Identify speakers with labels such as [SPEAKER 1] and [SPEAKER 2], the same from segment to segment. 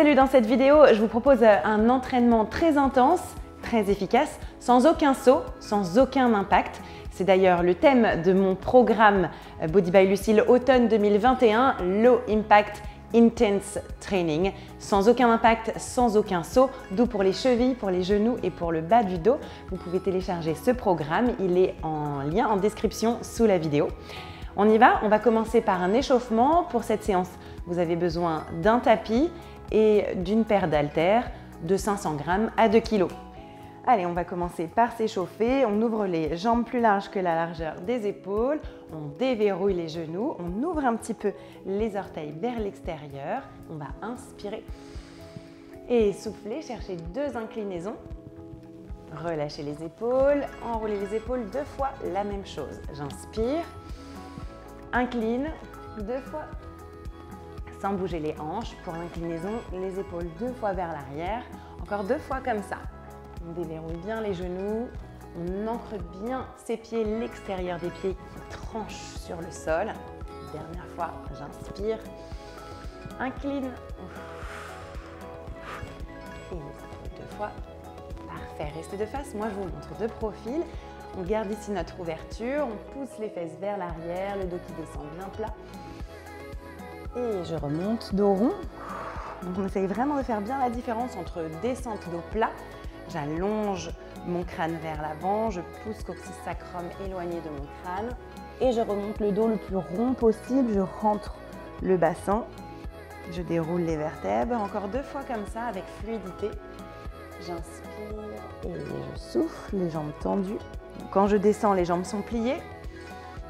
[SPEAKER 1] Salut, dans cette vidéo, je vous propose un entraînement très intense, très efficace, sans aucun saut, sans aucun impact. C'est d'ailleurs le thème de mon programme Body by Lucile automne 2021, Low Impact Intense Training, sans aucun impact, sans aucun saut, d'où pour les chevilles, pour les genoux et pour le bas du dos. Vous pouvez télécharger ce programme, il est en lien en description sous la vidéo. On y va, on va commencer par un échauffement pour cette séance. Vous avez besoin d'un tapis et d'une paire d'haltères de 500 g à 2 kg. Allez, on va commencer par s'échauffer. On ouvre les jambes plus larges que la largeur des épaules. On déverrouille les genoux. On ouvre un petit peu les orteils vers l'extérieur. On va inspirer et souffler. Chercher deux inclinaisons. Relâchez les épaules. Enroulez les épaules deux fois. La même chose. J'inspire. Incline. Deux fois. Sans bouger les hanches. Pour l'inclinaison, les épaules deux fois vers l'arrière. Encore deux fois comme ça. On déverrouille bien les genoux, on ancre bien ses pieds, l'extérieur des pieds qui tranchent sur le sol. Dernière fois, j'inspire, incline, et deux fois. Parfait, restez de face, moi je vous montre de profil. On garde ici notre ouverture, on pousse les fesses vers l'arrière, le dos qui descend bien plat. Et je remonte, dos rond. Donc on essaye vraiment de faire bien la différence entre descente dos plat. J'allonge mon crâne vers l'avant, je pousse coccyx sacrum éloigné de mon crâne et je remonte le dos le plus rond possible, je rentre le bassin, je déroule les vertèbres, encore deux fois comme ça avec fluidité. J'inspire et je souffle, les jambes tendues. Quand je descends, les jambes sont pliées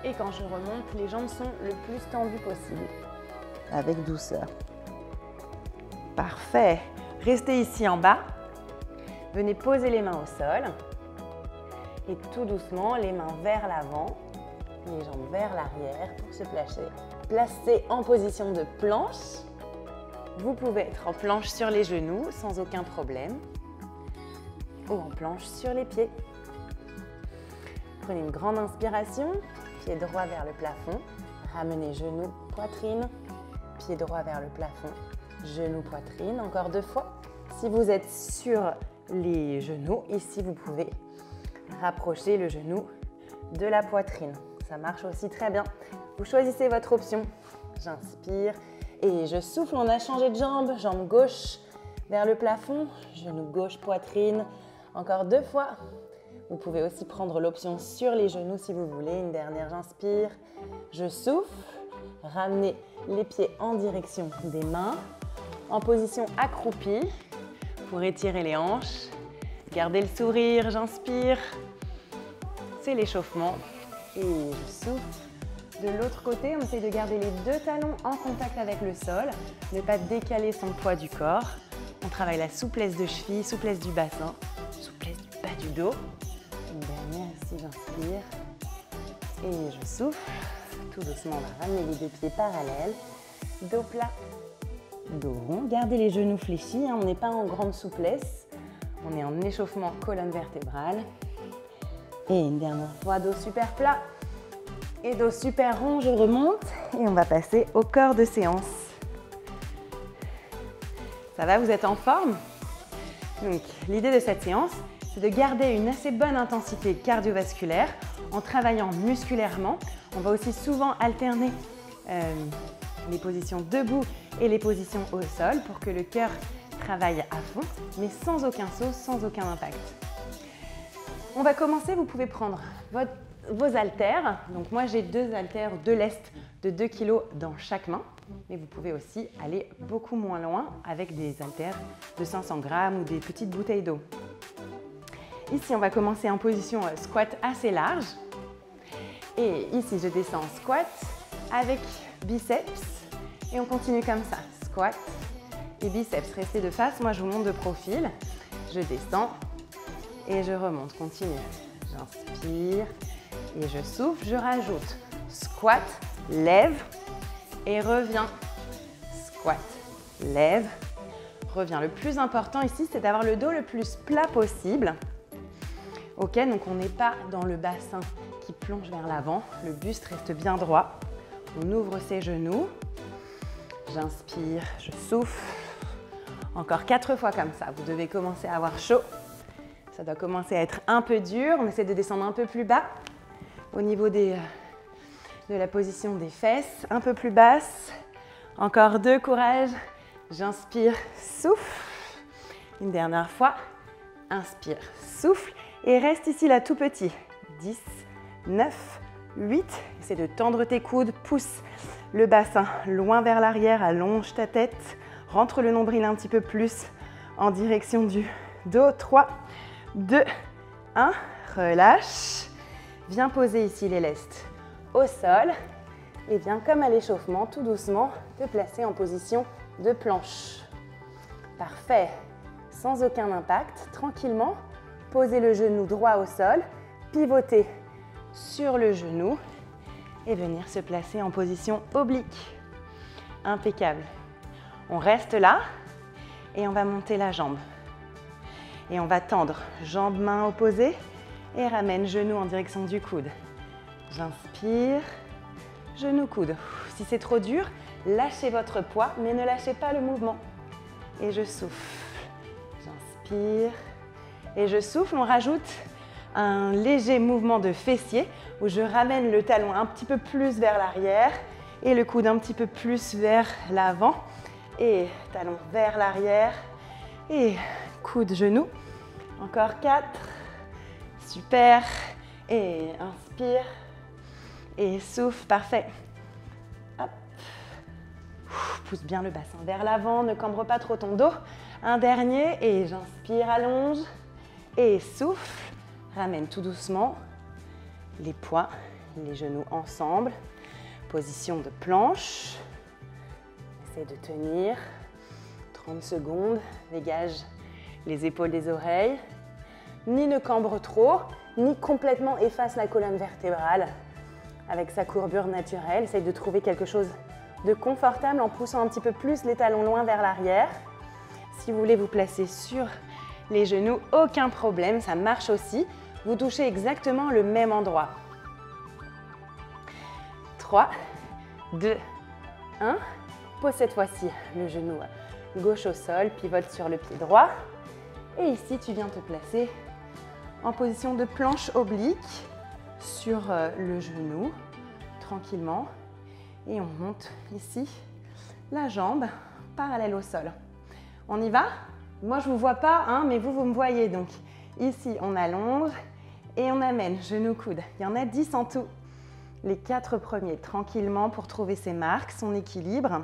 [SPEAKER 1] et quand je remonte, les jambes sont le plus tendues possible, avec douceur. Parfait, restez ici en bas. Venez poser les mains au sol et tout doucement, les mains vers l'avant, les jambes vers l'arrière pour se placer en position de planche. Vous pouvez être en planche sur les genoux sans aucun problème ou en planche sur les pieds. Prenez une grande inspiration, pied droit vers le plafond, ramenez genoux, poitrine, pied droit vers le plafond, genoux, poitrine, encore deux fois. Si vous êtes sur les genoux, ici vous pouvez rapprocher le genou de la poitrine. Ça marche aussi très bien. Vous choisissez votre option. J'inspire et je souffle. On a changé de jambe. Jambe gauche vers le plafond. Genou gauche, poitrine. Encore deux fois. Vous pouvez aussi prendre l'option sur les genoux si vous voulez. Une dernière, j'inspire. Je souffle. Ramenez les pieds en direction des mains. En position accroupie. Pour étirer les hanches, gardez le sourire, j'inspire, c'est l'échauffement et je souffle. De l'autre côté, on essaie de garder les deux talons en contact avec le sol, ne pas décaler son poids du corps. On travaille la souplesse de cheville, souplesse du bassin, souplesse du bas du dos. Une dernière ici, j'inspire et je souffle. Tout doucement, on va ramener les deux pieds parallèles, dos plat. Dos rond, gardez les genoux fléchis, on n'est pas en grande souplesse, on est en échauffement colonne vertébrale. Et une dernière fois, dos super plat et dos super rond, je remonte et on va passer au corps de séance. Ça va, vous êtes en forme? Donc, l'idée de cette séance, c'est de garder une assez bonne intensité cardiovasculaire en travaillant musculairement. On va aussi souvent alterner les positions debout et les positions au sol pour que le cœur travaille à fond, mais sans aucun saut, sans aucun impact. On va commencer, vous pouvez prendre vos haltères. Donc moi j'ai deux haltères de lest de 2 kg dans chaque main, mais vous pouvez aussi aller beaucoup moins loin avec des haltères de 500 g ou des petites bouteilles d'eau. Ici on va commencer en position squat assez large. Et ici je descends en squat avec biceps. Et on continue comme ça, squat et biceps. Restez de face, moi je vous monte de profil. Je descends et je remonte, continue. J'inspire et je souffle, je rajoute squat, lève et reviens. Squat, lève, reviens. Le plus important ici, c'est d'avoir le dos le plus plat possible. Ok, donc on n'est pas dans le bassin qui plonge vers l'avant. Le buste reste bien droit. On ouvre ses genoux. J'inspire, je souffle. Encore 4 fois comme ça. Vous devez commencer à avoir chaud. Ça doit commencer à être un peu dur. On essaie de descendre un peu plus bas au niveau de la position des fesses. Un peu plus basse. Encore 2, courage. J'inspire, souffle. Une dernière fois. Inspire, souffle. Et reste ici là tout petit. 10, 9, 8. Essaie de tendre tes coudes. Pousse le bassin loin vers l'arrière. Allonge ta tête. Rentre le nombril un petit peu plus en direction du dos. 3, 2, 1. Relâche. Viens poser ici les lestes au sol. Et viens, comme à l'échauffement, tout doucement, te placer en position de planche. Parfait. Sans aucun impact, tranquillement, posez le genou droit au sol, pivotez sur le genou et venir se placer en position oblique. Impeccable. On reste là et on va monter la jambe. Et on va tendre jambe, main opposée et ramène genou en direction du coude. J'inspire, genou, coude. Si c'est trop dur, lâchez votre poids, mais ne lâchez pas le mouvement. Et je souffle. J'inspire et je souffle. On rajoute un léger mouvement de fessier où je ramène le talon un petit peu plus vers l'arrière et le coude un petit peu plus vers l'avant. Et talon vers l'arrière et coude, genou. Encore 4. Super. Et inspire. Et souffle. Parfait. Hop. Pousse bien le bassin vers l'avant. Ne cambre pas trop ton dos. Un dernier. Et j'inspire, allonge. Et souffle. Ramène tout doucement les poids, les genoux ensemble. Position de planche. Essaie de tenir 30 secondes, dégage les épaules des oreilles, ni ne cambre trop, ni complètement efface la colonne vertébrale avec sa courbure naturelle. Essaye de trouver quelque chose de confortable en poussant un petit peu plus les talons loin vers l'arrière. Si vous voulez vous placer sur les genoux, aucun problème, ça marche aussi. Vous touchez exactement le même endroit. 3, 2, 1. Pose cette fois-ci le genou gauche au sol, pivote sur le pied droit. Et ici, tu viens te placer en position de planche oblique sur le genou, tranquillement. Et on monte ici la jambe parallèle au sol. On y va? Moi, je ne vous vois pas, hein, mais vous me voyez. Donc ici, on allonge et on amène genou, coude. Il y en a 10 en tout. Les 4 premiers, tranquillement, pour trouver ses marques, son équilibre.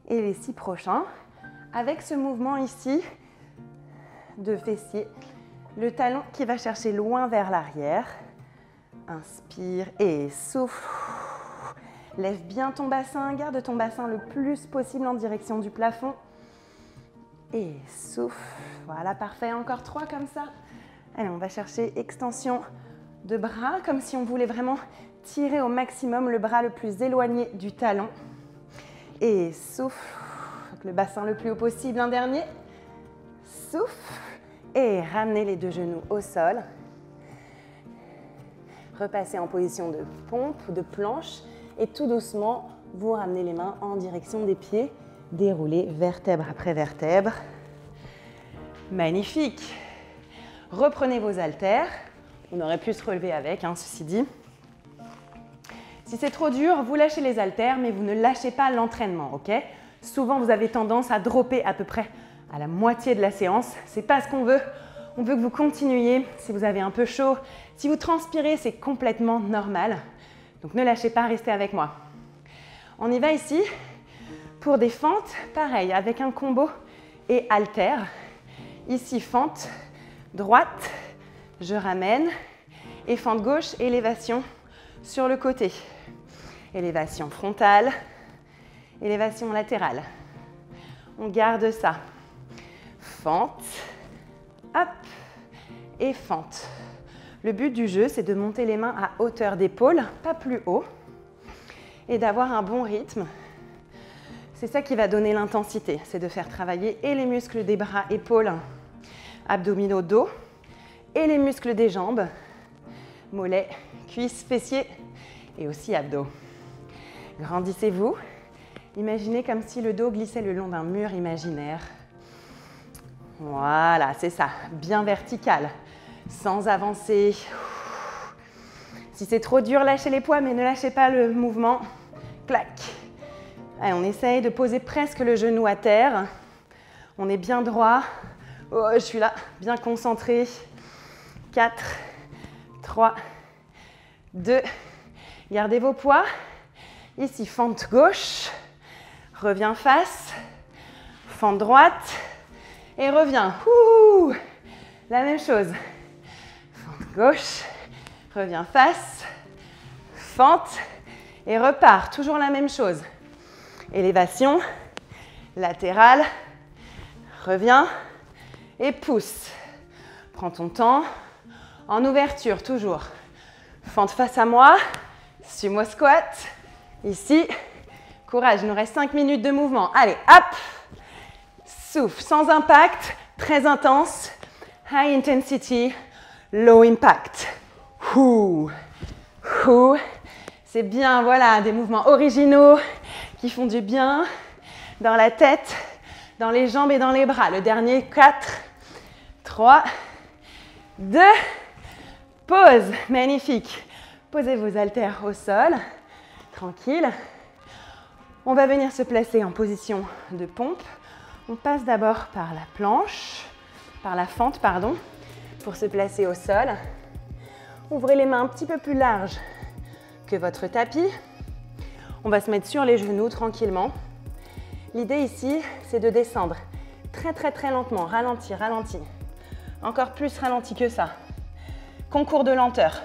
[SPEAKER 1] Et les 6 prochains, avec ce mouvement ici de fessier, le talon qui va chercher loin vers l'arrière. Inspire et souffle. Lève bien ton bassin, garde ton bassin le plus possible en direction du plafond. Et souffle. Voilà, parfait. Encore 3 comme ça. Allez, on va chercher extension de bras, comme si on voulait vraiment tirer au maximum le bras le plus éloigné du talon. Et souffle, avec le bassin le plus haut possible. Un dernier. Souffle. Et ramenez les 2 genoux au sol. Repassez en position de pompe ou de planche. Et tout doucement, vous ramenez les mains en direction des pieds. Déroulez vertèbre après vertèbre. Magnifique. Reprenez vos haltères. On aurait pu se relever avec, hein, ceci dit. Si c'est trop dur, vous lâchez les haltères, mais vous ne lâchez pas l'entraînement, ok? Souvent, vous avez tendance à dropper à peu près à la moitié de la séance. C'est pas ce qu'on veut. On veut que vous continuiez. Si vous avez un peu chaud, si vous transpirez, c'est complètement normal. Donc ne lâchez pas, restez avec moi. On y va ici pour des fentes, pareil, avec un combo et haltères. Ici, fente droite, je ramène. Et fente gauche, élévation sur le côté. Élévation frontale, élévation latérale. On garde ça. Fente, hop, et fente. Le but du jeu, c'est de monter les mains à hauteur d'épaule, pas plus haut, et d'avoir un bon rythme. C'est ça qui va donner l'intensité, c'est de faire travailler et les muscles des bras, épaules, abdominaux, dos, et les muscles des jambes, mollets, cuisses, fessiers, et aussi abdos. Grandissez-vous. Imaginez comme si le dos glissait le long d'un mur imaginaire. Voilà, c'est ça, bien vertical, sans avancer. Si c'est trop dur, lâchez les poids, mais ne lâchez pas le mouvement. Clac. Allez, on essaye de poser presque le genou à terre. On est bien droit. Oh, je suis là, bien concentré. 4, 3, 2. Gardez vos poids. Ici, fente gauche. Reviens face. Fente droite. Et reviens. Ouh, la même chose. Fente gauche. Reviens face. Fente. Et repars. Toujours la même chose. Élévation. Latérale. Reviens. Et pousse. Prends ton temps. En ouverture, toujours. Fente face à moi. Sumo squat. Ici. Courage, il nous reste 5 minutes de mouvement. Allez, hop. Souffle, sans impact, très intense. High intensity, low impact. Ouh. Ouh. C'est bien, voilà, des mouvements originaux qui font du bien dans la tête, dans les jambes et dans les bras. Le dernier, 4, 3, 2, pause. Magnifique. Posez vos haltères au sol, tranquille. On va venir se placer en position de pompe. On passe d'abord par la planche, par la fente, pardon, pour se placer au sol. Ouvrez les mains un petit peu plus larges que votre tapis. On va se mettre sur les genoux tranquillement. L'idée ici, c'est de descendre très très très lentement, ralenti, ralenti. Encore plus ralenti que ça. Concours de lenteur.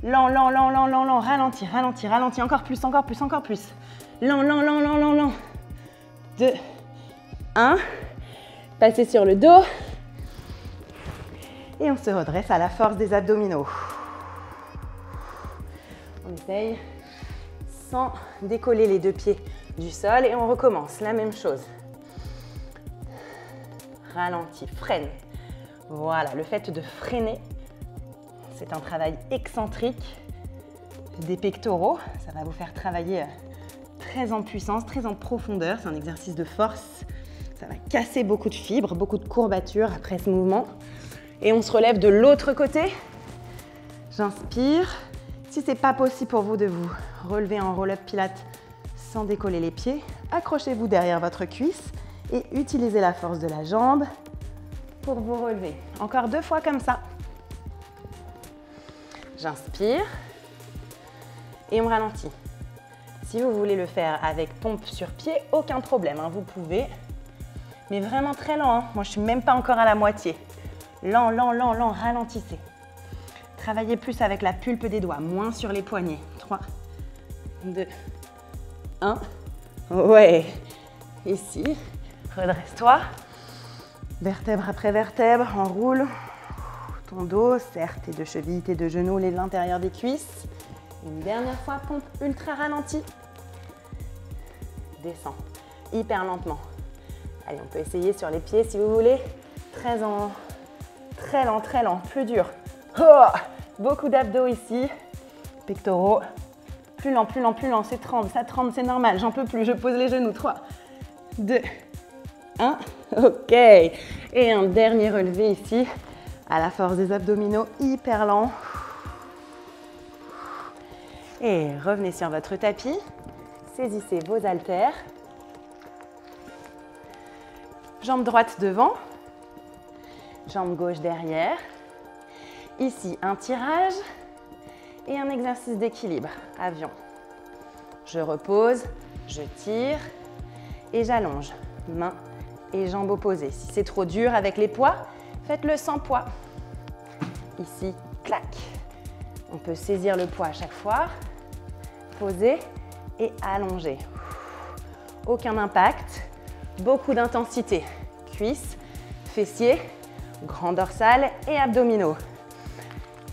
[SPEAKER 1] Lent, lent, lent, lent, lent, lent, ralenti, ralenti, ralenti, encore plus, encore plus, encore plus. Lent, lent, lent, lent, lent, lent. 2, 1. Passez sur le dos. Et on se redresse à la force des abdominaux. On essaye sans décoller les deux pieds du sol et on recommence la même chose. Ralenti, freine. Voilà, le fait de freiner, c'est un travail excentrique des pectoraux. Ça va vous faire travailler très en puissance, très en profondeur. C'est un exercice de force. Ça va casser beaucoup de fibres, beaucoup de courbatures après ce mouvement. Et on se relève de l'autre côté. J'inspire. Si ce n'est pas possible pour vous de vous relever en roll-up pilates sans décoller les pieds, accrochez-vous derrière votre cuisse et utilisez la force de la jambe pour vous relever. Encore 2 fois comme ça. J'inspire et on ralentit. Si vous voulez le faire avec pompe sur pied, aucun problème, hein, vous pouvez. Mais vraiment très lent, hein. Moi je ne suis même pas encore à la moitié. Lent, lent, lent, lent, ralentissez. Travaillez plus avec la pulpe des doigts, moins sur les poignets. 3, 2, 1. Ouais. Ici, redresse-toi. Vertèbre après vertèbre, enroule. Ton dos, serre tes deux chevilles, tes deux genoux, l'intérieur des cuisses. Une dernière fois, pompe ultra ralentie. Descends, hyper lentement. Allez, on peut essayer sur les pieds si vous voulez. Très lent, très lent, plus dur. Oh, beaucoup d'abdos ici. Pectoraux. Plus lent, plus lent, plus lent. Ça tremble, c'est normal. J'en peux plus, je pose les genoux. 3, 2, 1. Ok. Et un dernier relevé ici. À la force des abdominaux, hyper lent. Et revenez sur votre tapis. Saisissez vos haltères. Jambe droite devant. Jambe gauche derrière. Ici, un tirage et un exercice d'équilibre. Avion. Je repose, je tire et j'allonge. Main et jambes opposées. Si c'est trop dur avec les poids, faites-le sans poids. Ici, clac. On peut saisir le poids à chaque fois. Poser et allonger. Aucun impact. Beaucoup d'intensité. Cuisses, fessiers, grand dorsal et abdominaux.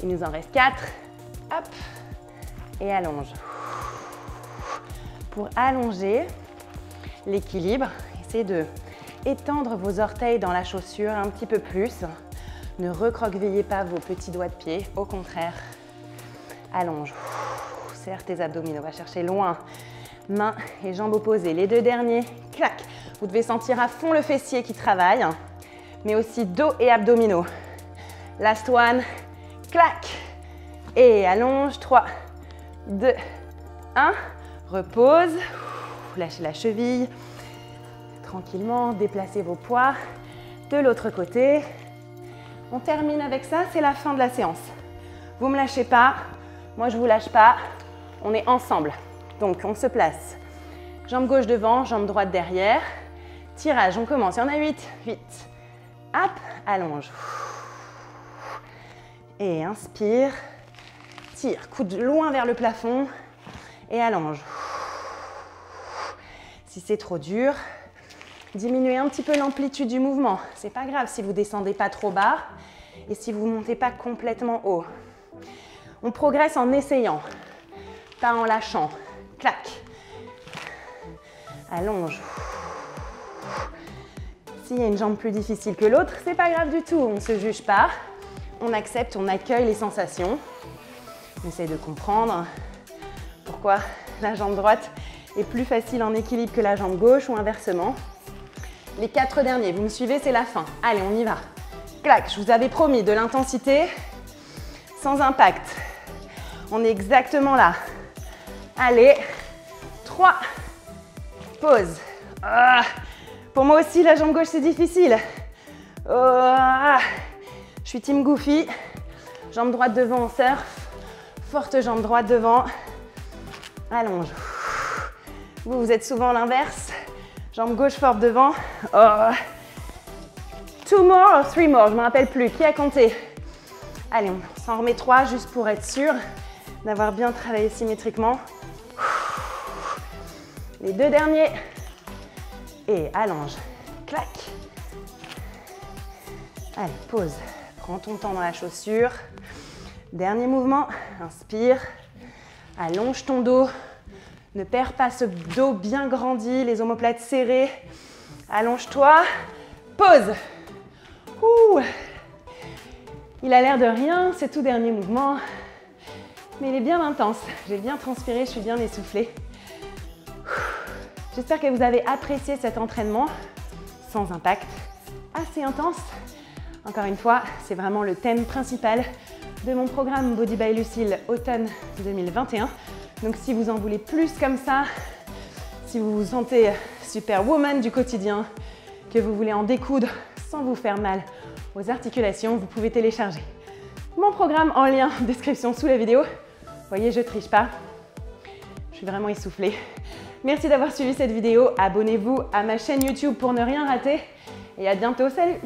[SPEAKER 1] Il nous en reste 4. Hop. Et allonge. Pour allonger l'équilibre, essayez de étendre vos orteils dans la chaussure un petit peu plus. Ne recroquevillez pas vos petits doigts de pied, au contraire. Allonge. Serre tes abdominaux, va chercher loin. Mains et jambes opposées. Les deux derniers, clac. Vous devez sentir à fond le fessier qui travaille, mais aussi dos et abdominaux. Last one, clac. Et allonge, 3, 2, 1. Repose. Lâchez la cheville. Tranquillement, déplacez vos poids de l'autre côté. On termine avec ça, c'est la fin de la séance. Vous ne me lâchez pas, moi je ne vous lâche pas. On est ensemble. Donc on se place. Jambe gauche devant, jambe droite derrière. Tirage, on commence. Il y en a 8. 8. Hop, allonge. Et inspire. Tire, coude loin vers le plafond. Et allonge. Si c'est trop dur, diminuez un petit peu l'amplitude du mouvement. C'est pas grave si vous descendez pas trop bas et si vous montez pas complètement haut. On progresse en essayant, pas en lâchant. Clac. Allonge. S'il y a une jambe plus difficile que l'autre, c'est pas grave du tout. On ne se juge pas. On accepte, on accueille les sensations. On essaie de comprendre pourquoi la jambe droite est plus facile en équilibre que la jambe gauche ou inversement. Les 4 derniers, vous me suivez, c'est la fin. Allez, on y va. Clac, je vous avais promis de l'intensité sans impact. On est exactement là. Allez, 3, pause. Ah, pour moi aussi, la jambe gauche, c'est difficile. Ah, je suis team Goofy. Jambe droite devant, on surf. Forte jambe droite devant. Allonge. Vous êtes souvent l'inverse. Jambe gauche forte devant. Oh. 2 more or 3 more, je ne me rappelle plus. Qui a compté? Allez, on s'en remet 3 juste pour être sûr d'avoir bien travaillé symétriquement. Les 2 derniers. Et allonge. Clac. Allez, pause. Prends ton temps dans la chaussure. Dernier mouvement. Inspire. Allonge ton dos. Ne perds pas ce dos bien grandi, les omoplates serrées. Allonge-toi. Pause. Ouh. Il a l'air de rien, ce tout dernier mouvement. Mais il est bien intense. J'ai bien transpiré, je suis bien essoufflée. J'espère que vous avez apprécié cet entraînement sans impact, assez intense. Encore une fois, c'est vraiment le thème principal de mon programme Body by Lucile automne 2021. Donc si vous en voulez plus comme ça, si vous vous sentez superwoman du quotidien, que vous voulez en découdre sans vous faire mal aux articulations, vous pouvez télécharger mon programme en lien en description sous la vidéo. Vous voyez, je triche pas. Je suis vraiment essoufflée. Merci d'avoir suivi cette vidéo. Abonnez-vous à ma chaîne YouTube pour ne rien rater. Et à bientôt. Salut!